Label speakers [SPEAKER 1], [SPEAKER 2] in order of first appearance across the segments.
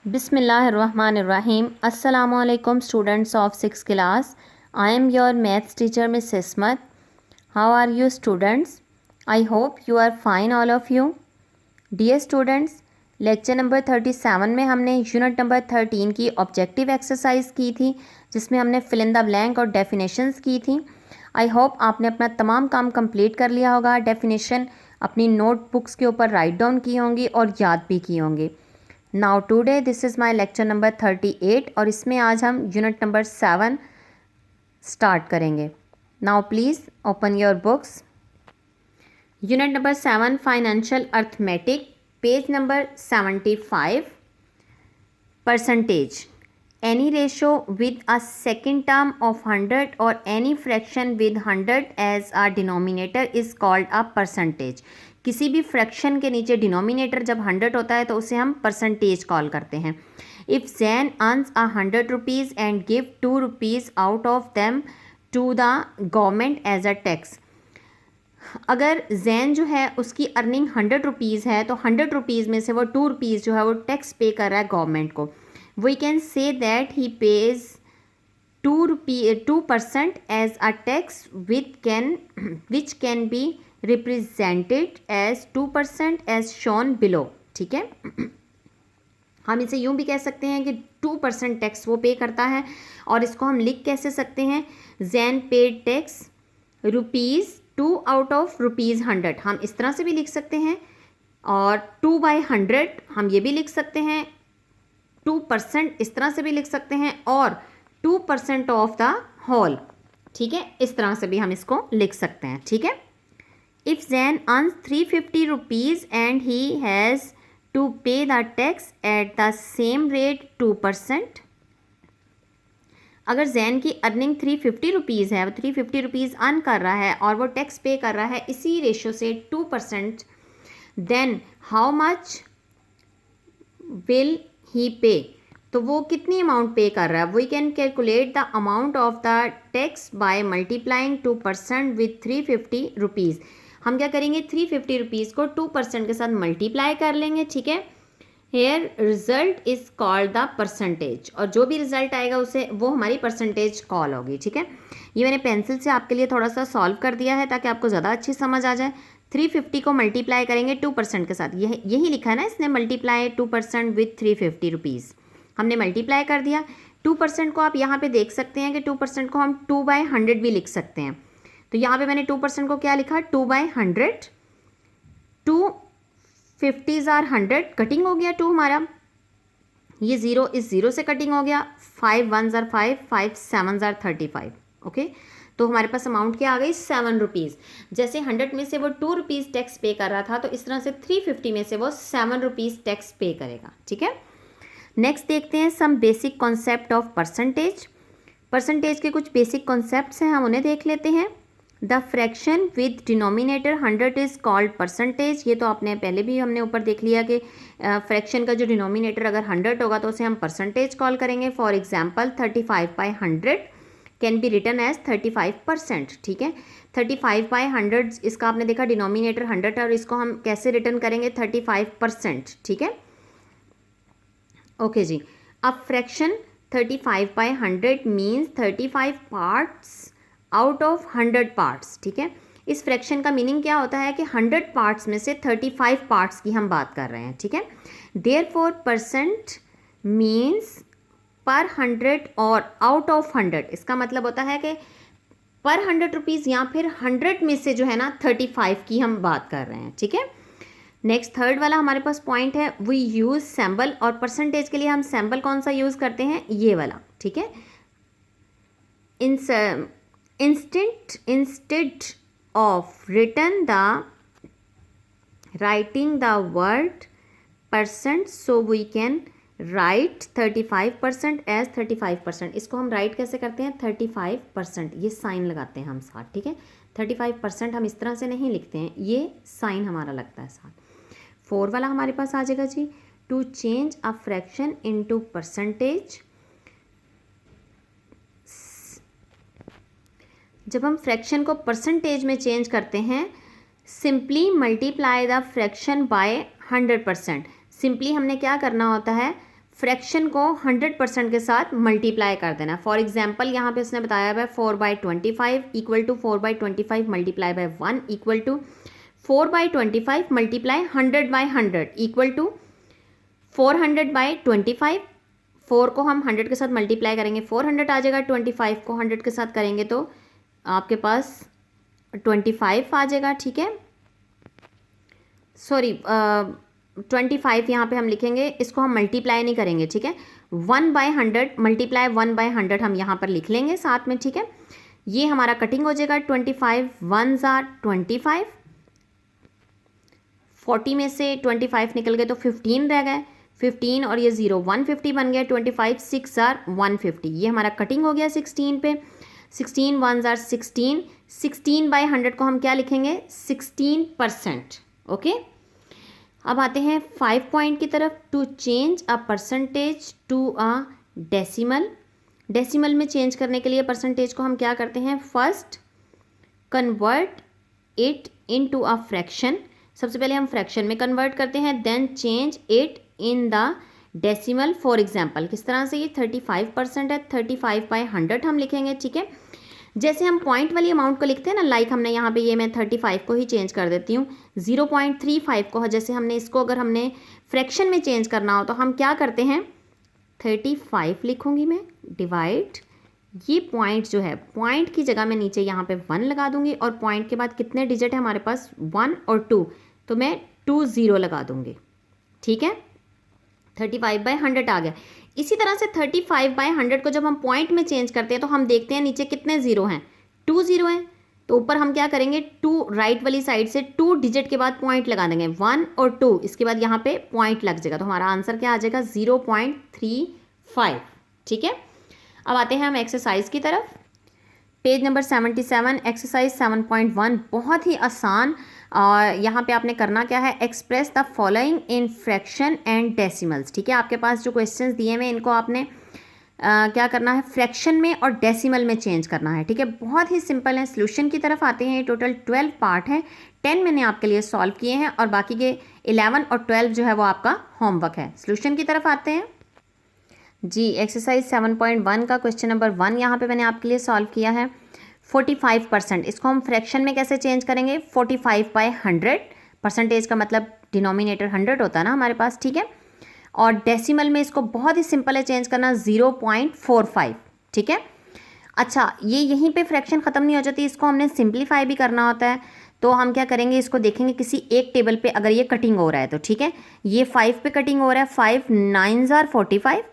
[SPEAKER 1] Bismillahirrahmanirrahim. Assalamu alaikum students of 6th class. I am your maths teacher Miss Ismat. How are you students? I hope you are fine all of you. Dear students, lecture number 37 में हमने unit number 13 की objective exercise की थी जिसमें हमने fill in the blank और definitions की थी। आई होप आपने अपना तमाम काम कंप्लीट कर लिया होगा। डेफिनेशन अपनी नोटबुक्स के ऊपर राइट डाउन की होंगी और याद भी की होंगी। Now today this is my lecture number 38 और इसमें आज हम यूनिट नंबर 7 स्टार्ट करेंगे। Now please open your books. Unit number 7 financial arithmetic, page number 75। Percentage, any ratio with a second term of 100 or any fraction with 100 as a denominator is called a percentage। किसी भी fraction के नीचे denominator जब 100 होता है तो उसे हम परसेंटेज कॉल करते हैं। If Jain earns 100 rupees and give 2 rupees out of them to the government as a tax. अगर जैन जो है उसकी अर्निंग 100 रुपीज़ है तो 100 रुपीज़ में से वो 2 रुपीज़ जो है वो टैक्स पे कर रहा है गवर्नमेंट को। We can say that he pays 2% as a tax which can be represented as 2% as shown below. ठीक है, हम इसे यूं भी कह सकते हैं कि 2% टैक्स वो पे करता है और इसको हम लिख कैसे सकते हैं, Jain paid tax ₹2 out of ₹100। हम इस तरह से भी लिख सकते हैं और 2/100 हम ये भी लिख सकते हैं, 2% इस तरह से भी लिख सकते हैं और 2% ऑफ द होल। ठीक है, इस तरह से भी हम इसको लिख सकते हैं। ठीक है, if Jain earns 350 rupees and he has to pay the tax at the same rate 2%। अगर जैन की अर्निंग 350 रुपीज़ है, वो 350 रुपीज़ अर्न कर रहा है और वो टैक्स पे कर रहा है इसी रेशो से 2%, then how much will he pay, तो वो कितनी अमाउंट पे कर रहा है। We can calculate the amount of the tax by multiplying 2% with 350 rupees. हम क्या करेंगे, 350 रुपीज़ को 2% के साथ मल्टीप्लाई कर लेंगे। ठीक है, here result is called the percentage, और जो भी रिजल्ट आएगा उसे वो हमारी परसेंटेज कॉल होगी। ठीक है, ये मैंने पेंसिल से आपके लिए थोड़ा सा सॉल्व कर दिया है ताकि आपको ज़्यादा अच्छी समझ आ जाए। 350 को मल्टीप्लाई करेंगे 2% के साथ, यही लिखा है ना इसने, मल्टीप्लाई 2% विथ 350 रुपीज़। हमने मल्टीप्लाई कर दिया। 2% को आप यहाँ पे देख सकते हैं कि 2% को हम 2/100 भी लिख सकते हैं। तो यहाँ पे मैंने 2% को क्या लिखा, 2/100। 250s आर 100, कटिंग हो गया 2 हमारा, ये 0 इस 0 से कटिंग हो गया, 5 1s are 5, 5 7s are 35। Okay, तो हमारे पास अमाउंट क्या आ गई, 7 रुपीज़। जैसे 100 में से वो 2 रुपीज़ टैक्स पे कर रहा था तो इस तरह से 350 में से वो 7 रुपीज़ टैक्स पे करेगा। ठीक है, नेक्स्ट देखते हैं some basic concept of percentage. Percentage के कुछ बेसिक कॉन्सेप्ट्स हैं, हम उन्हें देख लेते हैं। The fraction with denominator 100 is called percentage. ये तो आपने पहले भी हमने ऊपर देख लिया कि फ्रैक्शन का जो डिनोमिनेटर अगर 100 होगा तो उसे हम परसेंटेज कॉल करेंगे। For example 35/100 can be written as 35%। ठीक है, 35/100 इसका आपने देखा डिनोमिनेटर 100 है और इसको हम कैसे रिटर्न करेंगे, 35%। ठीक है, ओके जी। अब fraction 35/100 means 35 parts out of 100 parts. ठीक है, इस फ्रैक्शन का मीनिंग क्या होता है कि 100 पार्ट्स में से 35 पार्ट्स की हम बात कर रहे हैं। ठीक है, देयरफॉर परसेंट मीन्स पर 100 और आउट ऑफ 100, इसका मतलब होता है कि पर 100 रुपीज़ या फिर 100 में से जो है ना 35 की हम बात कर रहे हैं। ठीक है, नेक्स्ट थर्ड वाला हमारे पास पॉइंट है, वी यूज़ सैम्बल, और परसेंटेज के लिए हम सैम्बल कौन सा यूज़ करते हैं, ये वाला। ठीक है, instead of writing the word percent, so we can write 35% as 35%। इसको हम राइट कैसे करते हैं, 35%, ये साइन लगाते हैं हम साथ। ठीक है, 35% हम इस तरह से नहीं लिखते हैं, ये साइन हमारा लगता है साथ। 4 वाला हमारे पास आ जाएगा जी, to change a fraction into percentage. जब हम फ्रैक्शन को परसेंटेज में चेंज करते हैं, simply multiply the fraction by 100%। Simply हमने क्या करना होता है, फ्रैक्शन को 100% के साथ मल्टीप्लाई कर देना। फॉर एग्जाम्पल यहाँ पे उसने बताया हुआ है 4/25 equal to 4/25 multiply by 1 equal to 4/25 multiply 100/100 equal to 400/25। 4 को हम 100 के साथ मल्टीप्लाई करेंगे 400 आ जाएगा, 25 को 100 के साथ करेंगे तो आपके पास 25 आ जाएगा। ठीक है, सॉरी 25 यहाँ पे हम लिखेंगे, इसको हम मल्टीप्लाई नहीं करेंगे। ठीक है, 1/100 मल्टीप्लाई 1/100 हम यहाँ पर लिख लेंगे साथ में। ठीक है, ये हमारा कटिंग हो जाएगा 25 1s are 25, 40 में से 25 निकल गए तो 15 रह गए, 15 और ये 0 150 बन गया, 25 6 are 150। ये हमारा कटिंग हो गया 16 पे। 16 1s are 16, 16/100 को हम क्या लिखेंगे 16%। ओके, अब आते हैं 5 पॉइंट की तरफ। To change a percentage to a decimal. Decimal में चेंज करने के लिए परसेंटेज को हम क्या करते हैं, first convert it into a fraction. सबसे पहले हम फ्रैक्शन में कन्वर्ट करते हैं, then change it in the decimal. For example किस तरह से, ये 35% है, 35/100 हम लिखेंगे। ठीक है, जैसे हम पॉइंट वाली अमाउंट को लिखते हैं ना, लाइक हमने यहाँ पे ये मैं 35 को ही चेंज कर देती हूँ। 0.35 को जैसे हमने इसको अगर हमने फ्रैक्शन में चेंज करना हो तो हम क्या करते हैं 35 लिखूँगी मैं, डिवाइड ये पॉइंट जो है, पॉइंट की जगह मैं नीचे यहाँ पे 1 लगा दूँगी और पॉइंट के बाद कितने डिजिट है हमारे पास 1 और 2, तो मैं 20 लगा दूँगी। ठीक है, 35/100 आ गया। इसी तरह से 35/100 को जब हम पॉइंट में चेंज करते हैं तो हम देखते हैं नीचे कितने जीरो हैं, 2 0 हैं, तो ऊपर हम क्या करेंगे 2 राइट वाली साइड से 2 डिजिट के बाद पॉइंट लगा देंगे 1 और 2, इसके बाद यहाँ पे पॉइंट लग जाएगा, तो हमारा आंसर क्या आ जाएगा 0.35। ठीक है, अब आते हैं हम एक्सरसाइज की तरफ। पेज नंबर 77, एक्सरसाइज 7.1, बहुत ही आसान। और यहाँ पे आपने करना क्या है, express the following in fraction and decimals. ठीक है, आपके पास जो क्वेश्चंस दिए हुए इनको आपने क्या करना है, फ्रैक्शन में और डेसिमल में चेंज करना है। ठीक है, बहुत ही सिंपल है। सोल्यूशन की तरफ आते हैं, टोटल 12 पार्ट हैं, 10 मैंने आपके लिए सॉल्व किए हैं और बाकी के 11 और 12 जो है वो आपका होमवर्क है। सोल्यूशन की तरफ आते हैं जी। एक्सरसाइज 7.1 का क्वेश्चन नंबर 1 यहाँ पे मैंने आपके लिए सॉल्व किया है। 45%, इसको हम फ्रैक्शन में कैसे चेंज करेंगे, 45/100। परसेंटेज का मतलब डिनोमिनेटर 100 होता है ना हमारे पास। ठीक है, और डेसिमल में इसको बहुत ही सिंपल है चेंज करना, 0.45। ठीक है, अच्छा ये यहीं पे फ्रैक्शन ख़त्म नहीं हो जाती, इसको हमने सिंप्लीफाई भी करना होता है। तो हम क्या करेंगे, इसको देखेंगे किसी एक टेबल पे अगर ये कटिंग हो रहा है तो। ठीक है, ये 5 पे कटिंग हो रहा है, 5 9s are 45,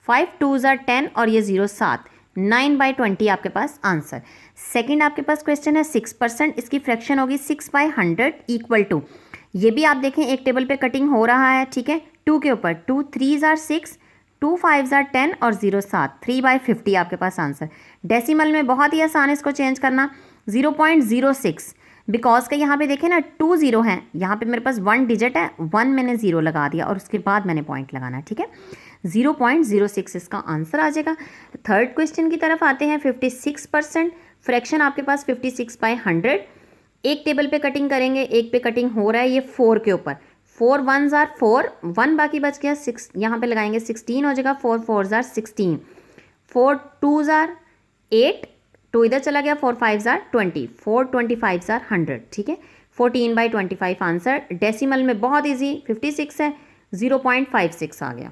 [SPEAKER 1] 5 2s are 10 और ये 0 7, 9/20 आपके पास आंसर। सेकंड आपके पास क्वेश्चन है 6%, इसकी फ्रैक्शन होगी 6/100 इक्वल टू, ये भी आप देखें एक टेबल पे कटिंग हो रहा है। ठीक है, 2 के ऊपर 2 3s are 6, 2 5s are 10 और 0 7, 3/50 आपके पास आंसर। डेसिमल में बहुत ही आसान है इसको चेंज करना, 0.06, बिकॉज का यहाँ पे देखें ना 2 0 हैं, यहाँ पे मेरे पास 1 डिजिट है, 1 मैंने 0 लगा दिया और उसके बाद मैंने पॉइंट लगाना है। ठीक है, 0.06 इसका आंसर आ जाएगा। थर्ड क्वेश्चन की तरफ आते हैं। 56%, फ्रैक्शन आपके पास 56/100, एक टेबल पे कटिंग करेंगे, एक पे कटिंग हो रहा है ये 4 के ऊपर, 4 1s are 4, 1 बाकी बच गया, 6 यहाँ पे लगाएंगे 16 हो जाएगा, 4 4s are 16, 4 2s are 8, 2 इधर चला गया, 4 5s are 20, 4 25s are 100। ठीक है, 14/25 आंसर। डेसिमल में बहुत ईजी, 56 है, 0.56 आ गया।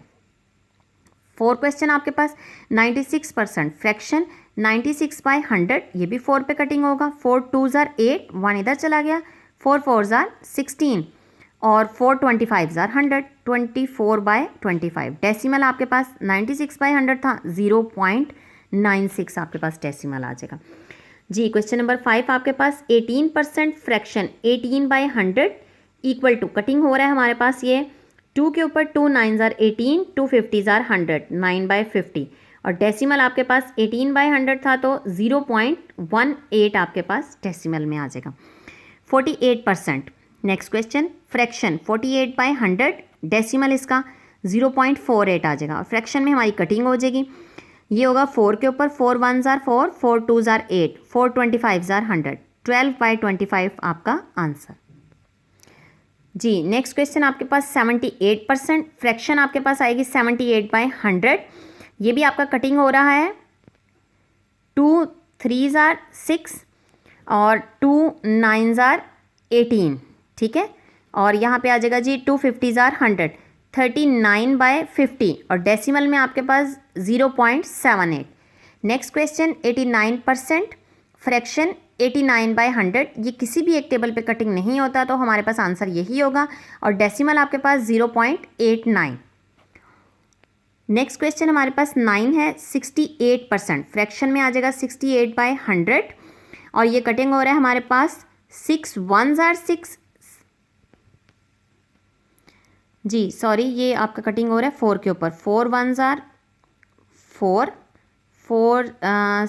[SPEAKER 1] 4 क्वेश्चन आपके पास 96%, फ्रैक्शन 96/100, ये भी 4 पे कटिंग होगा, 4 2s are 8, 1 इधर चला गया, 4 4s are 16 और 4 25s are 100, 24/25। डेसिमल आपके पास 96/100 था, 0.96 आपके पास डेसिमल आ जाएगा जी। क्वेश्चन नंबर 5 आपके पास 18%, फ्रैक्शन 18/100 इक्वल टू, कटिंग हो रहा है हमारे पास ये 2 के ऊपर 2 9s are 18, 2 50s are 100, 9/50 और डेसिमल आपके पास 18/100 था तो 0.18 आपके पास डेसिमल में आ जाएगा। 48%, नेक्स्ट क्वेश्चन फ्रैक्शन 48/100, डेसिमल इसका 0.48 आ जाएगा और फ्रैक्शन में हमारी कटिंग हो जाएगी, ये होगा 4 के ऊपर 4 1s are 4, 4 2s are 8, 4 25s are 100, 12/25 आपका आंसर। जी नेक्स्ट क्वेश्चन आपके पास 78%, फ्रैक्शन आपके पास आएगी 78/100। ये भी आपका कटिंग हो रहा है, 2 3s are 6 और 2 9s are 18, ठीक है। और यहाँ पे आ जाएगा जी 2 50s are 100, 39/50 और डेसिमल में आपके पास 0.78। Next question 89%, fraction 89/100। ये किसी भी एक टेबल पे कटिंग नहीं होता, तो हमारे पास आंसर यही होगा और डेसिमल आपके पास 0.89। नेक्स्ट क्वेश्चन हमारे पास 9 है, 68%, फ्रैक्शन में आ जाएगा 68/100 और ये कटिंग हो रहा है हमारे पास 6 1s are 6, जी सॉरी ये आपका कटिंग हो रहा है 4 के ऊपर, 4 1s are 4, 4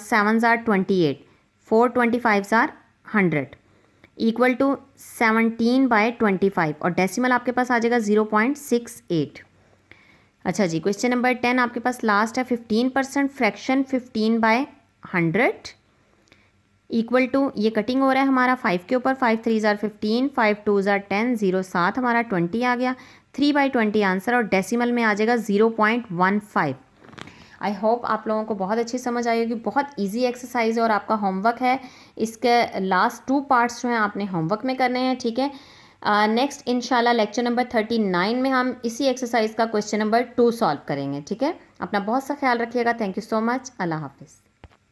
[SPEAKER 1] 7s are 28, 4 25s are 100 equal to 17/25 और डेसिमल आपके पास आ जाएगा 0.68। अच्छा जी क्वेश्चन नंबर 10 आपके पास लास्ट है, 15%, फ्रैक्शन 15/100 इक्वल टू, ये कटिंग हो रहा है हमारा 5 के ऊपर, 5 3s are 15, 5 2s are 10, 0 7 हमारा 20 आ गया, 3/20 आंसर और डेसिमल में आ जाएगा 0.15। आई होप आप लोगों को बहुत अच्छी समझ आई होगी। बहुत इजी एक्सरसाइज है और आपका होमवर्क है, इसके लास्ट 2 पार्ट्स जो हैं आपने होमवर्क में करने हैं, ठीक है। नेक्स्ट इंशाल्लाह लेक्चर नंबर 39 में हम इसी एक्सरसाइज का क्वेश्चन नंबर 2 सॉल्व करेंगे, ठीक है। अपना बहुत सा ख्याल रखिएगा। Thank you so much. अल्लाह हाफिज़।